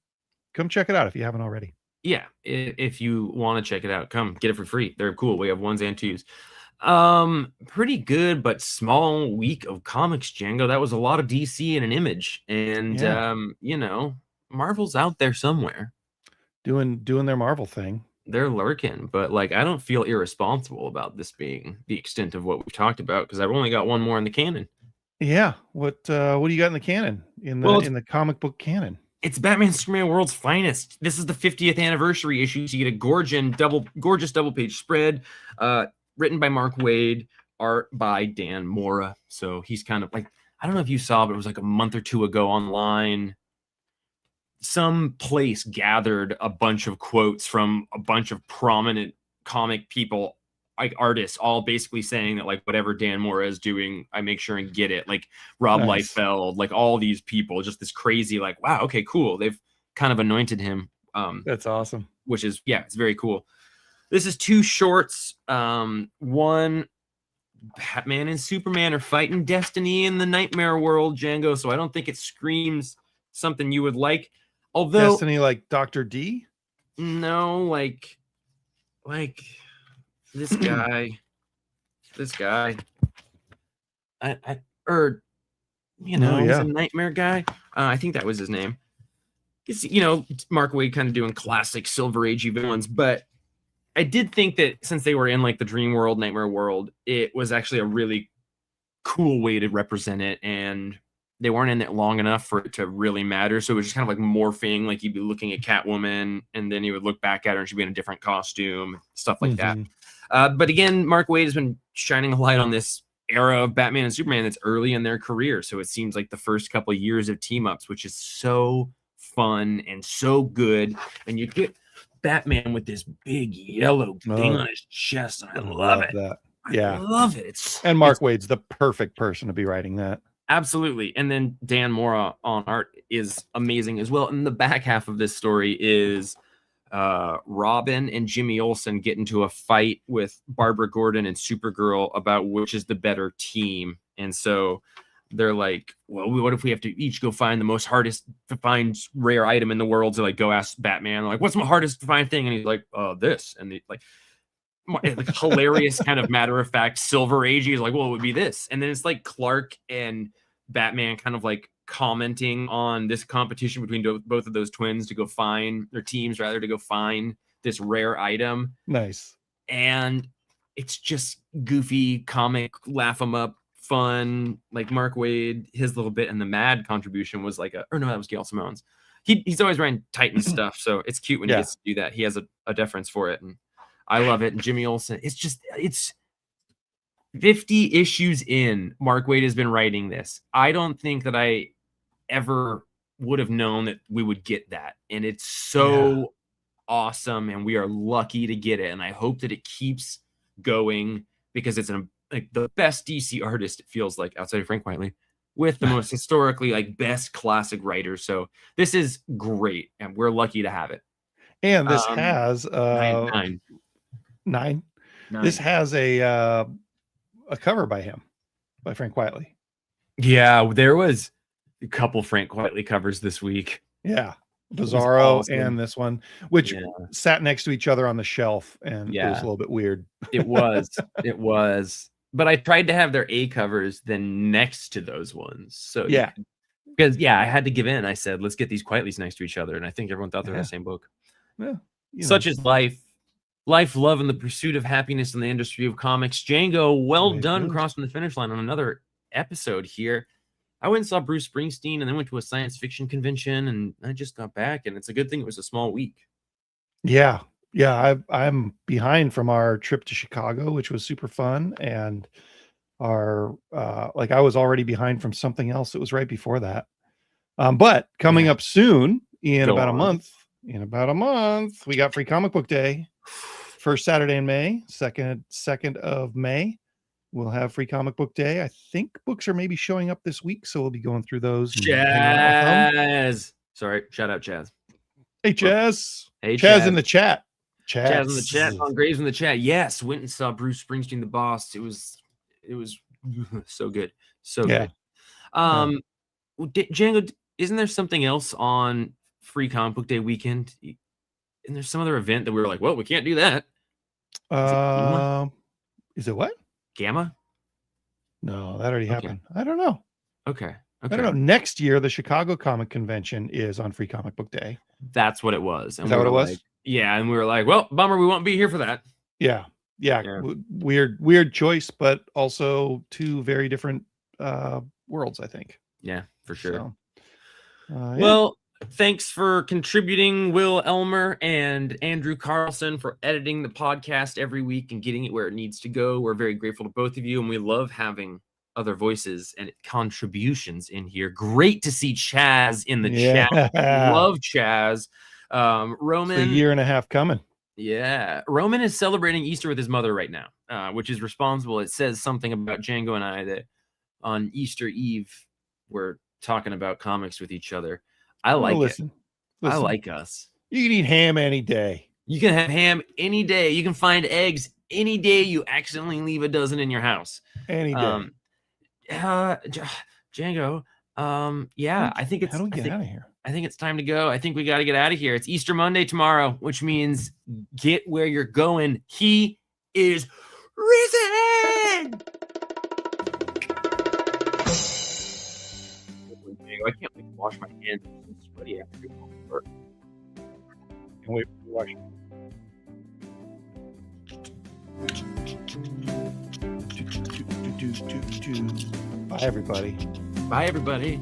check it out if you haven't already. Yeah. If you want to check it out, come get it for free. They're cool. We have 1s and 2s. Pretty good, but small week of comics, Django. That was a lot of DC and an Image. And, Marvel's out there somewhere. Doing their Marvel thing. They're lurking, but like I don't feel irresponsible about this being the extent of what we've talked about, because I've only got one more in the canon. Yeah. What do you got in the canon? In the comic book canon? It's Batman Superman World's Finest. This is the 50th anniversary issue, so you get a gorgeous double page spread, written by Mark Waid, art by Dan Mora. So he's kind of like, I don't know if you saw, but it was like a month or 2 ago online. Some place gathered a bunch of quotes from a bunch of prominent comic people, like artists, all basically saying that like whatever Dan Mora is doing, I make sure and get it. Like Rob Liefeld, like all these people, just this crazy, like, wow, okay, cool. They've kind of anointed him. That's awesome. Which is, it's very cool. This is 2 shorts. One, Batman and Superman are fighting destiny in the nightmare world, Django. So I don't think it screams something you would like. Although Destiny, like Dr. D? No, like this guy, he's a nightmare guy. I think that was his name. It's, Mark Waid kind of doing classic Silver Agey villains, but I did think that since they were in like the dream world, nightmare world, it was actually a really cool way to represent it, and they weren't in it long enough for it to really matter. So it was just kind of like morphing, like you'd be looking at Catwoman, and then you would look back at her and she'd be in a different costume, stuff like that. But again, Mark Waid has been shining a light on this era of Batman and Superman that's early in their career. So it seems like the first couple of years of team ups, which is so fun and so good. And you get Batman with this big yellow thing on his chest. And I love it. That. Yeah. I love it. And Mark Waid's the perfect person to be writing that. Absolutely. And then Dan Mora on art is amazing as well. And the back half of this story is Robin and Jimmy Olsen get into a fight with Barbara Gordon and Supergirl about which is the better team. And so they're like, well, what if we have to each go find the most hardest to find rare item in the world? To like go ask Batman, like, what's my hardest to find thing? And he's like, this. And they like hilarious kind of matter of fact Silver Age. He's like, well, it would be this. And then it's like Clark and Batman kind of like commenting on this competition between both of those twins to go find their teams, rather, to go find this rare item. Nice. And it's just goofy comic, laugh 'em up, fun. Like Mark Waid, his little bit, and the Mad contribution was like that was Gail Simone's. He's always writing Titan stuff, so it's cute when he gets to do that. He has a deference for it, and I love it. And Jimmy Olsen, it's 50 issues in. Mark Waid has been writing this. I don't think that I ever would have known that we would get that. And it's so awesome. And we are lucky to get it. And I hope that it keeps going, because it's like the best DC artist, it feels like, outside of Frank Whiteley, with the most historically like best classic writers. So this is great. And we're lucky to have it. And this has nine. This has a cover by him, by Frank Whiteley. Yeah, there was a couple Frank Whiteley covers this week. Yeah, Bizarro and this one, which sat next to each other on the shelf, and it was a little bit weird. It was. But I tried to have their A covers then next to those ones. So because I had to give in. I said, let's get these Whiteleys next to each other, and I think everyone thought they were the same book. Yeah, such is life. Life, love, and the pursuit of happiness in the industry of comics. Django, well done crossing the finish line on another episode here. I went and saw Bruce Springsteen and then went to a science fiction convention, and I just got back, and it's a good thing it was a small week. Yeah. I'm behind from our trip to Chicago, which was super fun. And our, I was already behind from something else that was right before that. But coming up soon in about a month, we got Free Comic Book Day. First Saturday in May, second of May, we'll have Free Comic Book Day. I think books are maybe showing up this week, so we'll be going through those. Chaz. Sorry, shout out Chaz. Hey Chaz. Hey Chaz in the chat. Chaz in the chat. On Graves in the chat. Yes, went and saw Bruce Springsteen, the boss. It was so good. So good. Django, isn't there something else on Free Comic Book Day weekend? And there's some other event that we were like, well, we can't do that. Is it what? Gamma? No, that already happened. I don't know. Okay. I don't know. Next year, the Chicago Comic Convention is on Free Comic Book Day. That's what it was. And is that what it was? Yeah, and we were like, well, bummer, we won't be here for that. Yeah. Weird choice, but also two very different worlds, I think. Yeah, for sure. So, well, thanks for contributing, Will Elmer and Andrew Carlson, for editing the podcast every week and getting it where it needs to go. We're very grateful to both of you, and we love having other voices and contributions in here. Great to see Chaz in the chat. Love Chaz. Roman, it's a year and a half coming. Yeah, Roman is celebrating Easter with his mother right now, which is responsible. It says something about Django and I that on Easter Eve we're talking about comics with each other. I like listen. I like us. You can eat ham any day. You can have ham any day. You can find eggs any day you accidentally leave a dozen in your house. Any day. Django. I think it's. How do we get out of here? I think it's time to go. I think we got to get out of here. It's Easter Monday tomorrow, which means get where you're going. He is risen. I can't wait to wash my hands. I'm sweaty after work. Can't wait to wash. Bye, everybody. Bye, everybody.